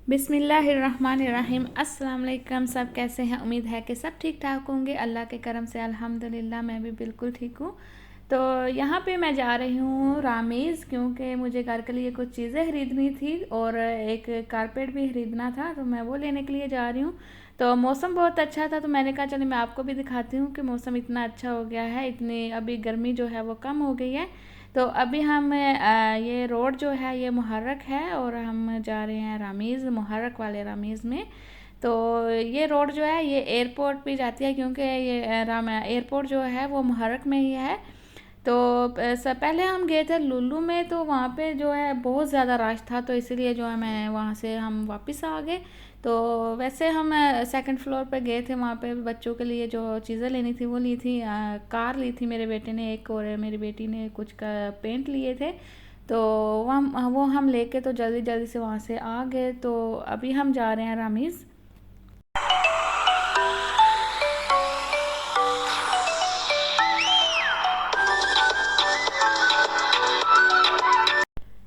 बिस्मिल्लाहिर्रहमानिर्रहीम। अस्सलाम वालेकुम। सब कैसे हैं? उम्मीद है कि सब ठीक ठाक होंगे। अल्लाह के करम से अल्हम्दुलिल्लाह मैं भी बिल्कुल ठीक हूँ। तो यहाँ पे मैं जा रही हूँ रामीज़, क्योंकि मुझे घर के लिए कुछ चीज़ें ख़रीदनी थी और एक कारपेट भी ख़रीदना था, तो मैं वो लेने के लिए जा रही हूँ। तो मौसम बहुत अच्छा था, तो मैंने कहा चलिए मैं आपको भी दिखाती हूँ कि मौसम इतना अच्छा हो गया है, इतनी अभी गर्मी जो है वो कम हो गई है। तो अभी हम ये रोड जो है ये मुहर्रक है और हम जा रहे हैं रामीज़, मुहर्रक वाले रामीज़ में। तो ये रोड जो है ये एयरपोर्ट भी जाती है, क्योंकि ये राम एयरपोर्ट जो है वो मुहर्रक में ही है। तो पहले हम गए थे लुल्लू में, तो वहाँ पे जो है बहुत ज़्यादा रश था, तो इसीलिए जो है मैं वहाँ से हम वापस आ गए। तो वैसे हम सेकंड फ्लोर पे गए थे, वहाँ पे बच्चों के लिए जो चीज़ें लेनी थी वो ली थी। कार ली थी मेरे बेटे ने एक, और मेरी बेटी ने कुछ का पेंट लिए थे। तो वो हम लेके तो जल्दी जल्दी से वहाँ से आ गए। तो अभी हम जा रहे हैं रामीज़।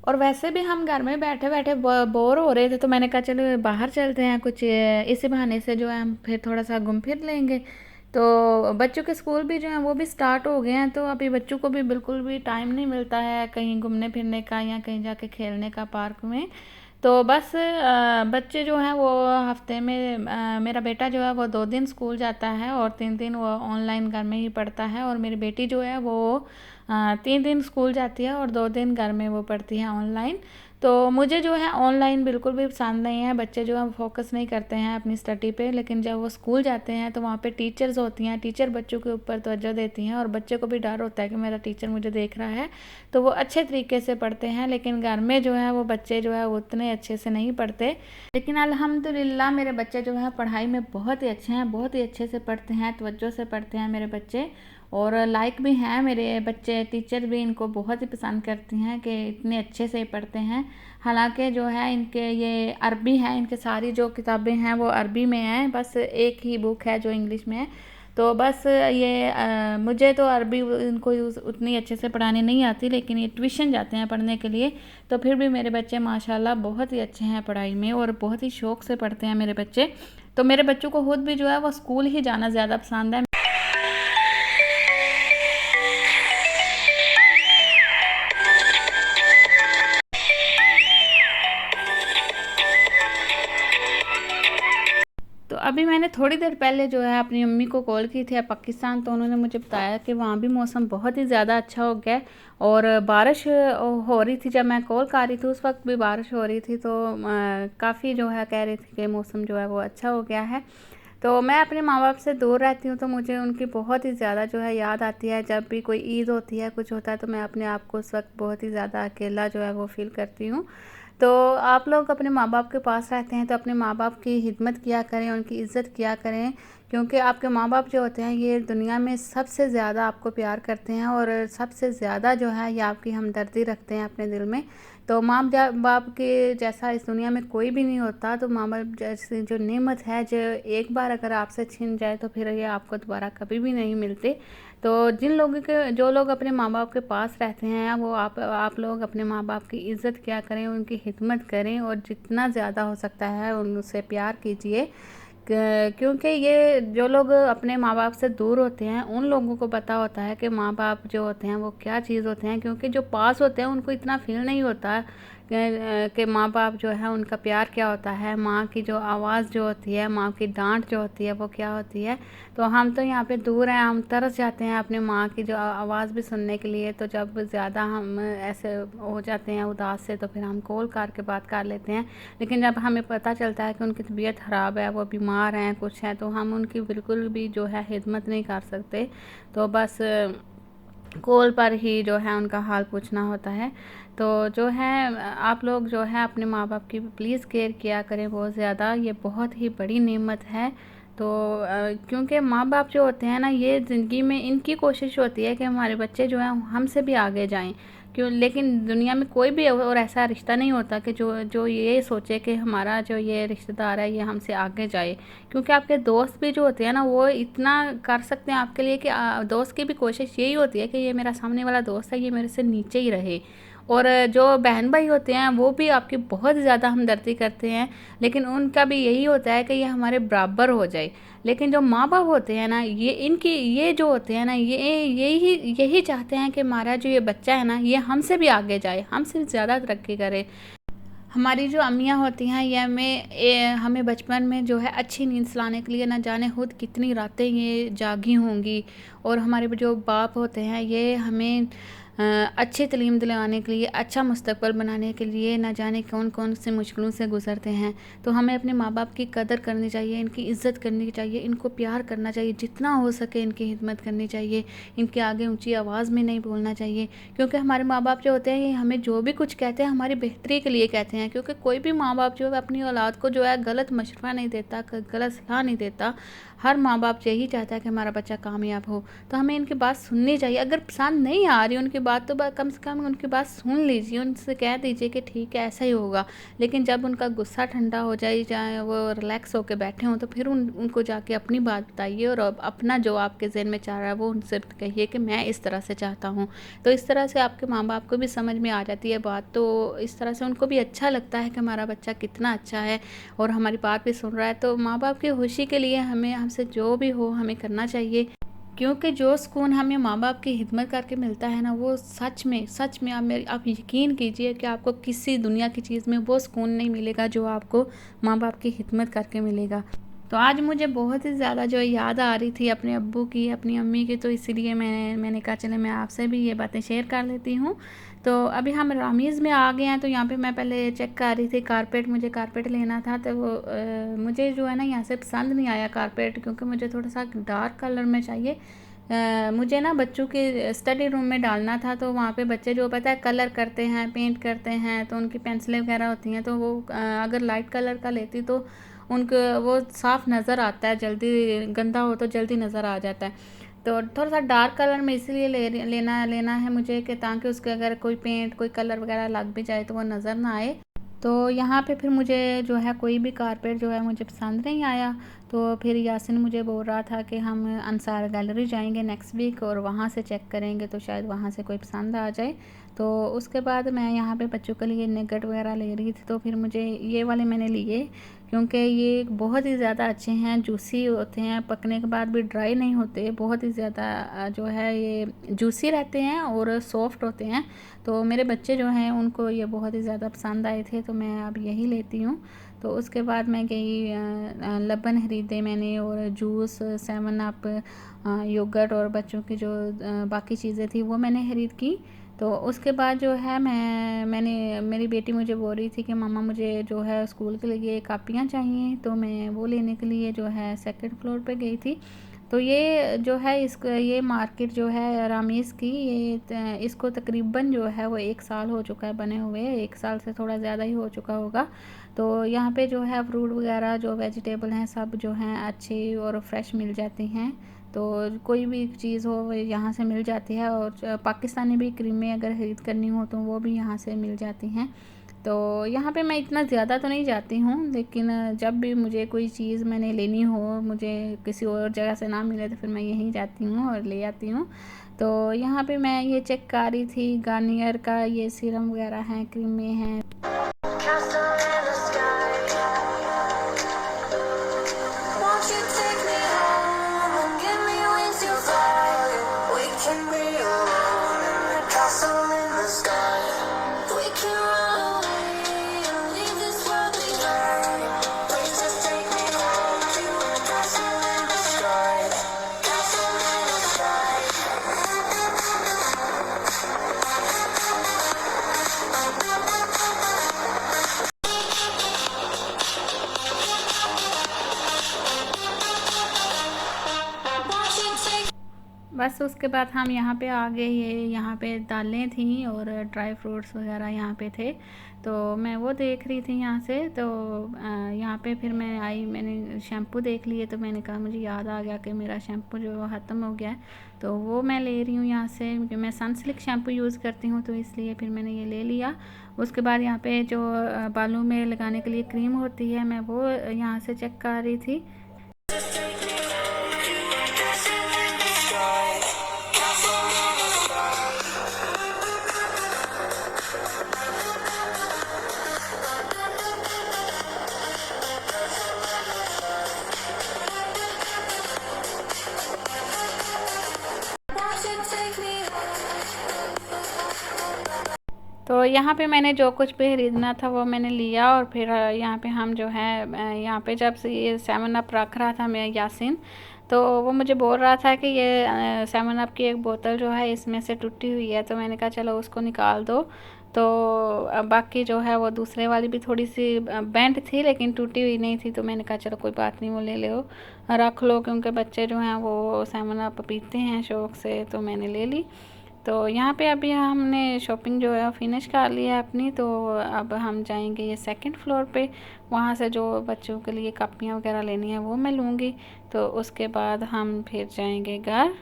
और वैसे भी हम घर में बैठे बैठे बोर हो रहे थे, तो मैंने कहा चलो बाहर चलते हैं, कुछ इसी बहाने से जो है हम फिर थोड़ा सा घूम फिर लेंगे। तो बच्चों के स्कूल भी जो हैं वो भी स्टार्ट हो गए हैं, तो अभी बच्चों को भी बिल्कुल भी टाइम नहीं मिलता है कहीं घूमने फिरने का या कहीं जाके खेलने का पार्क में। तो बस बच्चे जो हैं वो हफ्ते में मेरा बेटा जो है वो 2 दिन स्कूल जाता है और 3 दिन वो ऑनलाइन घर में ही पढ़ता है, और मेरी बेटी जो है वो 3 दिन स्कूल जाती है और 2 दिन घर में वो पढ़ती है ऑनलाइन। तो मुझे जो है ऑनलाइन बिल्कुल भी पसंद नहीं है। बच्चे जो है फोकस नहीं करते हैं अपनी स्टडी पे, लेकिन जब वो स्कूल जाते हैं तो वहाँ पे टीचर्स होती हैं, टीचर बच्चों के ऊपर तवज्जो देती हैं और बच्चे को भी डर होता है कि मेरा टीचर मुझे देख रहा है, तो वो अच्छे तरीके से पढ़ते हैं। लेकिन घर में जो है वो बच्चे जो है वो उतने अच्छे से नहीं पढ़ते। लेकिन अल्हम्दुलिल्लाह मेरे बच्चे जो है पढ़ाई में बहुत ही अच्छे हैं, बहुत ही अच्छे से पढ़ते हैं, तवज्जो से पढ़ते हैं मेरे बच्चे, और लाइक भी हैं मेरे बच्चे। टीचर भी इनको बहुत ही पसंद करती हैं कि इतने अच्छे से पढ़ते हैं। हालांकि जो है इनके ये अरबी है, इनके सारी जो किताबें हैं वो अरबी में हैं, बस एक ही बुक है जो इंग्लिश में है। तो बस ये मुझे तो अरबी इनको उतनी अच्छे से पढ़ाने नहीं आती, लेकिन ये ट्यूशन जाते हैं पढ़ने के लिए। तो फिर भी मेरे बच्चे माशाल्लाह बहुत ही अच्छे हैं पढ़ाई में और बहुत ही शौक़ से पढ़ते हैं मेरे बच्चे। तो मेरे बच्चों को खुद भी जो है वो स्कूल ही जाना ज़्यादा पसंद है। तो अभी मैंने थोड़ी देर पहले जो है अपनी मम्मी को कॉल की थी पाकिस्तान, तो उन्होंने मुझे बताया कि वहाँ भी मौसम बहुत ही ज़्यादा अच्छा हो गया है और बारिश हो रही थी। जब मैं कॉल कर रही थी उस वक्त भी बारिश हो रही थी, तो काफ़ी जो है कह रही थी कि मौसम जो है वो अच्छा हो गया है। तो मैं अपने माँ बाप से दूर रहती हूँ, तो मुझे उनकी बहुत ही ज़्यादा जो है याद आती है। जब भी कोई ईद होती है, कुछ होता है, तो मैं अपने आप को उस वक्त बहुत ही ज़्यादा अकेला जो है वो फ़ील करती हूँ। तो आप लोग अपने माँ बाप के पास रहते हैं तो अपने माँ बाप की खिदमत किया करें, उनकी इज़्ज़त किया करें, क्योंकि आपके माँ बाप जो होते हैं ये दुनिया में सबसे ज़्यादा आपको प्यार करते हैं और सबसे ज़्यादा जो है ये आपकी हमदर्दी रखते हैं अपने दिल में। तो माँ बाप के जैसा इस दुनिया में कोई भी नहीं होता। तो माँ बाप जैसी जो नेमत है, जो एक बार अगर आपसे छिन जाए तो फिर ये आपको दोबारा कभी भी नहीं मिलते। तो जो लोग अपने माँ बाप के पास रहते हैं वो आप लोग अपने माँ बाप की इज़्ज़त किया करें, उनकी खिदमत करें और जितना ज़्यादा हो सकता है उनसे प्यार कीजिए। क्योंकि ये जो लोग अपने माँ बाप से दूर होते हैं उन लोगों को पता होता है कि माँ बाप जो होते हैं वो क्या चीज़ होते हैं, क्योंकि जो पास होते हैं उनको इतना फील नहीं होता कि माँ बाप जो है उनका प्यार क्या होता है, माँ की जो आवाज़ जो होती है, माँ की डांट जो होती है वो क्या होती है। तो हम तो यहाँ पे दूर हैं, हम तरस जाते हैं अपने माँ की जो आवाज़ भी सुनने के लिए। तो जब ज़्यादा हम ऐसे हो जाते हैं उदास से, तो फिर हम कॉल करके बात कर लेते हैं। लेकिन जब हमें पता चलता है कि उनकी तबीयत ख़राब है, वो बीमार हैं, कुछ है, तो हम उनकी बिल्कुल भी जो है खिदमत नहीं कर सकते। तो बस कॉल पर ही जो है उनका हाल पूछना होता है। तो जो है आप लोग जो है अपने माँ बाप की प्लीज़ केयर किया करें बहुत ज़्यादा, ये बहुत ही बड़ी नेमत है। तो क्योंकि माँ बाप जो होते हैं ना, ये ज़िंदगी में इनकी कोशिश होती है कि हमारे बच्चे जो हैं हमसे भी आगे जाएं। क्यों? लेकिन दुनिया में कोई भी और ऐसा रिश्ता नहीं होता कि जो जो ये सोचे कि हमारा जो ये रिश्तेदार है ये हमसे आगे जाए। क्योंकि आपके दोस्त भी जो होते हैं ना वो इतना कर सकते हैं आपके लिए कि दोस्त की भी कोशिश यही होती है कि ये मेरा सामने वाला दोस्त है, ये मेरे से नीचे ही रहे और जो बहन भाई होते हैं वो भी आपकी बहुत ज़्यादा हमदर्दी करते हैं, लेकिन उनका भी यही होता है कि ये हमारे बराबर हो जाए। लेकिन जो माँ बाप होते हैं ना, ये इनकी ये जो होते हैं ना, ये यही चाहते हैं कि हमारा जो ये बच्चा है ना, ये हमसे भी आगे जाए, हमसे ज़्यादा तरक्की करे। हमारी जो अम्मियाँ होती हैं ये हमें बचपन में जो है अच्छी नींद सुलाने के लिए ना जाने खुद कितनी रातें ये जागी होंगी, और हमारे जो बाप होते हैं ये हमें अच्छी तालीम दिलवाने के लिए, अच्छा मुस्तकबिल बनाने के लिए ना जाने कौन कौन से मुश्किलों से गुजरते हैं। तो हमें अपने माँ बाप की कदर करनी चाहिए, इनकी इज़्ज़त करनी चाहिए, इनको प्यार करना चाहिए, जितना हो सके इनकी खिदमत करनी चाहिए, इनके आगे ऊंची आवाज़ में नहीं बोलना चाहिए। क्योंकि हमारे माँ बाप जो होते हैं ये हमें जो भी कुछ कहते हैं हमारी बेहतरी के लिए कहते हैं। क्योंकि कोई भी माँ बाप जो है अपनी औलाद को जो है गलत मशवरा नहीं देता, गलत सलाह नहीं देता। हर माँ बाप यही चाहता है कि हमारा बच्चा कामयाब हो। तो हमें इनकी बात सुननी चाहिए। अगर पसंद नहीं आ रही उनकी बात तो कम से कम उनकी बात सुन लीजिए, उनसे कह दीजिए कि ठीक है ऐसा ही होगा। लेकिन जब उनका गुस्सा ठंडा हो जाए, चाहे वो रिलैक्स होकर बैठे हों, तो फिर उनको जाके अपनी बात बताइए और अपना जो आपके जहन में चाह रहा है वो उनसे कहिए कि मैं इस तरह से चाहता हूँ। तो इस तरह से आपके माँ बाप को भी समझ में आ जाती है बात, तो इस तरह से उनको भी अच्छा लगता है कि हमारा बच्चा कितना अच्छा है और हमारी बात भी सुन रहा है। तो माँ बाप की खुशी के लिए हमें हमसे जो भी हो हमें करना चाहिए। क्योंकि जो सुकून हमें माँ बाप की खिदमत करके मिलता है ना, वो सच में आप यकीन कीजिए कि आपको किसी दुनिया की चीज़ में वो सुकून नहीं मिलेगा जो आपको माँ बाप की खिदमत करके मिलेगा। तो आज मुझे बहुत ही ज़्यादा जो याद आ रही थी अपने अब्बू की, अपनी अम्मी की, तो इसीलिए मैंने कहा चले मैं आपसे भी ये बातें शेयर कर लेती हूँ। तो अभी हम रामीज़ में आ गए हैं। तो यहाँ पे मैं पहले चेक कर रही थी कारपेट, मुझे कारपेट लेना था। तो वो मुझे जो है ना यहाँ से पसंद नहीं आया कारपेट, क्योंकि मुझे थोड़ा सा डार्क कलर में चाहिए। मुझे ना बच्चों के स्टडी रूम में डालना था। तो वहाँ पे बच्चे जो पता है कलर करते हैं, पेंट करते हैं, तो उनकी पेंसिलें वगैरह होती हैं। तो वो अगर लाइट कलर का लेती तो उनको वो साफ़ नज़र आता है, जल्दी गंदा हो तो जल्दी नज़र आ जाता है। तो थोड़ा सा डार्क कलर में इसलिए लेना है मुझे कि ताकि उसके अगर कोई पेंट कोई कलर वगैरह लग भी जाए तो वो नज़र ना आए। तो यहाँ पे फिर मुझे जो है कोई भी कारपेट जो है मुझे पसंद नहीं आया। तो फिर यासिन मुझे बोल रहा था कि हम अंसार गैलरी जाएंगे नेक्स्ट वीक और वहाँ से चेक करेंगे, तो शायद वहाँ से कोई पसंद आ जाए। तो उसके बाद मैं यहाँ पे बच्चों के लिए निगट वगैरह ले रही थी। तो फिर मुझे ये वाले मैंने लिए, क्योंकि ये बहुत ही ज़्यादा अच्छे हैं, जूसी होते हैं, पकने के बाद भी ड्राई नहीं होते, बहुत ही ज़्यादा जो है ये जूसी रहते हैं और सॉफ्ट होते हैं। तो मेरे बच्चे जो हैं उनको ये बहुत ही ज़्यादा पसंद आए थे, तो मैं अब यही लेती हूँ। तो उसके बाद मैं गई लबन ख़रीदे मैंने, और जूस, 7 अप, योगर्ट और बच्चों की जो बाकी चीज़ें थी वो मैंने ख़रीद की। तो उसके बाद जो है मैंने मेरी बेटी मुझे बोल रही थी कि मम्मा मुझे जो है स्कूल के लिए कापियाँ चाहिए, तो मैं वो लेने के लिए जो है सेकंड फ्लोर पे गई थी। तो ये जो है ये मार्केट जो है रामीज़ की, ये इसको तकरीबन जो है वो 1 साल हो चुका है बने हुए, 1 साल से थोड़ा ज़्यादा ही हो चुका होगा। तो यहाँ पे जो है फ्रूट वगैरह जो वेजिटेबल हैं सब जो हैं अच्छी और फ्रेश मिल जाती हैं। तो कोई भी चीज़ हो वो यहाँ से मिल जाती है, और पाकिस्तानी भी क्रीमें अगर ख़रीद करनी हो तो वो भी यहाँ से मिल जाती हैं। तो यहाँ पे मैं इतना ज़्यादा तो नहीं जाती हूँ, लेकिन जब भी मुझे कोई चीज़ मैंने लेनी हो, मुझे किसी और जगह से ना मिले, तो फिर मैं यहीं जाती हूँ और ले आती हूँ। तो यहाँ पे मैं ये चेक कर रही थी, गार्नियर का ये सीरम वगैरह हैं, क्रीमें हैं। बस उसके बाद हम यहाँ पे आ गए, ये यहाँ पे दालें थी और ड्राई फ्रूट्स वगैरह यहाँ पे थे। तो मैं वो देख रही थी यहाँ से। तो यहाँ पे फिर मैं आई, मैंने शैम्पू देख लिए, तो मैंने कहा मुझे याद आ गया कि मेरा शैम्पू जो ख़त्म हो गया है, तो वो मैं ले रही हूँ यहाँ से। मैं सनसिल्क शैम्पू यूज़ करती हूँ, तो इसलिए फिर मैंने ये ले लिया। उसके बाद यहाँ पे जो बालों में लगाने के लिए क्रीम होती है, मैं वो यहाँ से चेक कर रही थी। यहाँ पे मैंने जो कुछ भी खरीदना था वो मैंने लिया, और फिर यहाँ पे हम जो है यहाँ पे जब से ये 7 अप रख रहा था मैं यासिन, तो वो मुझे बोल रहा था कि ये 7 अप की एक बोतल जो है इसमें से टूटी हुई है, तो मैंने कहा चलो उसको निकाल दो। तो बाकी जो है वो दूसरे वाली भी थोड़ी सी बेंट थी लेकिन टूटी हुई नहीं थी, तो मैंने कहा चलो कोई बात नहीं, वो ले लो रख लो, क्योंकि बच्चे जो हैं वो 7 अप पीते हैं शौक़ से, तो मैंने ले ली। तो यहाँ पे अभी हमने शॉपिंग जो है फिनिश कर ली है अपनी, तो अब हम जाएंगे ये 2nd फ्लोर पे, वहाँ से जो बच्चों के लिए कापियाँ वगैरह लेनी है वो मैं लूँगी, तो उसके बाद हम फिर जाएंगे घर।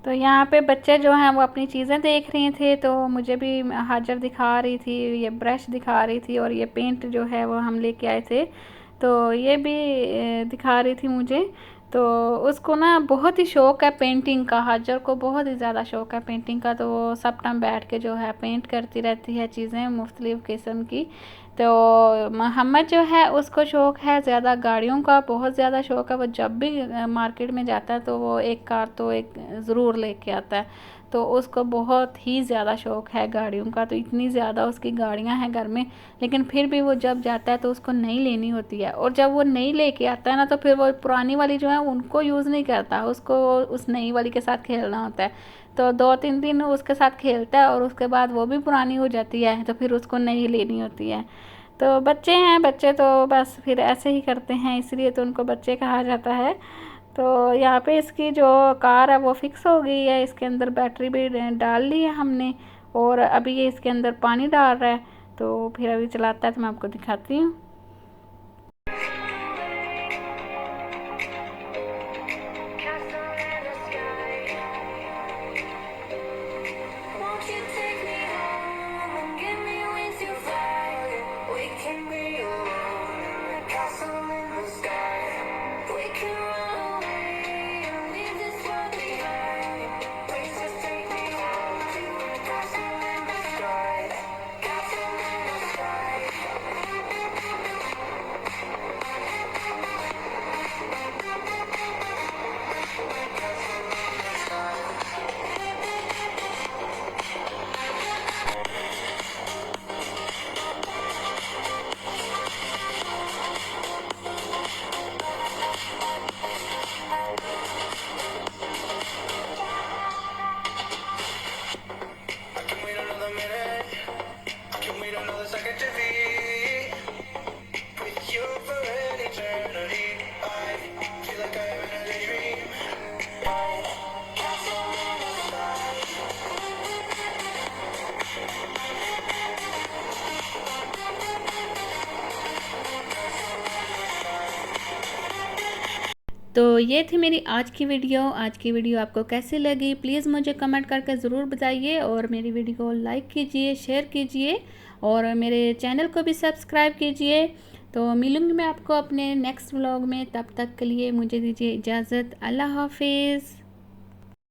तो यहाँ पे बच्चे जो हैं वो अपनी चीज़ें देख रहे थे, तो मुझे भी हाजर दिखा रही थी, ये ब्रश दिखा रही थी, और ये पेंट जो है वो हम लेके आए थे, तो ये भी दिखा रही थी मुझे। तो उसको ना बहुत ही शौक़ है पेंटिंग का, हाजर को बहुत ही ज़्यादा शौक़ है पेंटिंग का, तो वो सब टाइम बैठ के जो है पेंट करती रहती है चीज़ें मुख्तलिफ़ किस्म की। तो मोहम्मद जो है उसको शौक़ है ज़्यादा गाड़ियों का, बहुत ज़्यादा शौक़ है, वो जब भी मार्केट में जाता है तो वो एक कार तो एक ज़रूर लेके आता है, तो उसको बहुत ही ज़्यादा शौक़ है गाड़ियों का, तो इतनी ज़्यादा उसकी गाड़ियां हैं घर में, लेकिन फिर भी वो जब जाता है तो उसको नई लेनी होती है, और जब वो नई लेके आता है ना तो फिर वो पुरानी वाली जो है उनको यूज़ नहीं करता, उसको उस नई वाली के साथ खेलना होता है, तो 2-3 दिन उसके साथ खेलता है और उसके बाद वो भी पुरानी हो जाती है, तो फिर उसको नई लेनी होती है। तो बच्चे हैं, बच्चे तो बस फिर ऐसे ही करते हैं, इसलिए तो उनको बच्चे कहा जाता है। तो यहाँ पे इसकी जो कार है वो फिक्स हो गई है, इसके अंदर बैटरी भी डाल ली है हमने, और अभी ये इसके अंदर पानी डाल रहा है, तो फिर अभी चलाता है तो मैं आपको दिखाती हूँ। तो ये थी मेरी आज की वीडियो आपको कैसी लगी प्लीज़ मुझे कमेंट करके ज़रूर बताइए, और मेरी वीडियो को लाइक कीजिए, शेयर कीजिए, और मेरे चैनल को भी सब्सक्राइब कीजिए। तो मिलूँगी मैं आपको अपने नेक्स्ट व्लॉग में, तब तक के लिए मुझे दीजिए इजाज़त। अल्लाह हाफिज़।